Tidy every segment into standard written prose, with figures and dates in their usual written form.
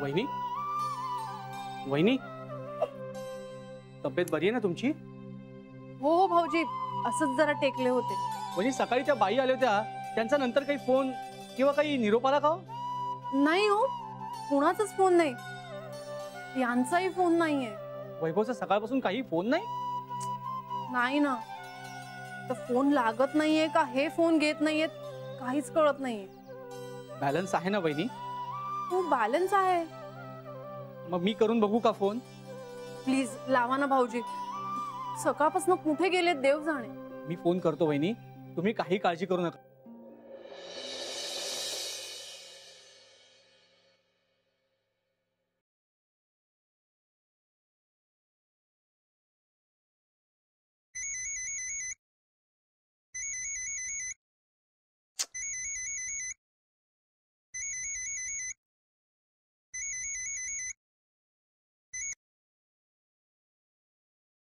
वहिनी वहिनी तब्येत बरी आहे ना तुमची? हो हो भाऊजी, असंच जरा टेकले होते. वहिनी सकाळी त्या बाई आल्या होत्या, त्यांचा नंतर काही फोन किंवा काही निरोप आला का हो? नाही हो, कुणाचाच फोन नाही, यांचाही फोन नाहीये. वैभवचा सकाळपासून काही फोन नाही? नाही ना, तर फोन लागत नाहीये का हे फोन घेत नाहीयेत काहीच कळत नाहीये. बॅलन्स आहे ना वहिनी? हो बॅलन्स आहे. मग मी करून बघू का फोन? प्लीज लावा ना भाऊजी, सकाळपासून कुठे गेलेत देव जाणे. मी फोन करतो वहिनी, तुम्ही काही काळजी करू नका.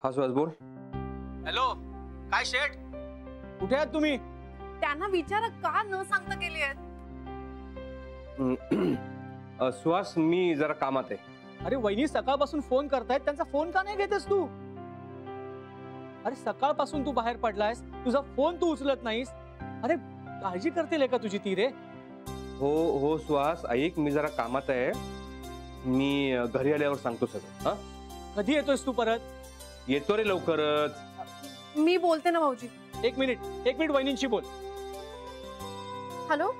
हा सुहास बोल. हॅलो, काय शेठ, कुठे आहात तुम्ही? त्यांना विचारा का न सांगता गेले आहेत. सुहास मी जरा कामात आहे. अरे वहिनी सकाळपासून फोन करतायत, त्यांचा फोन का नाही घेतेस तू? अरे सकाळपासून तू बाहेर पडलायस, तुझा फोन तू उचलत नाहीस. अरे काळजी करतील का तुझी ती रे? हो हो सुहास, ऐक मी जरा कामात आहे, मी घरी आल्यावर सांगतो सगळं. हा कधी येतोयस तू परत? येतो रे लवकरच. मी बोलते ना भाऊजी. एक मिनिट वहिनींशी बोल. हॅलो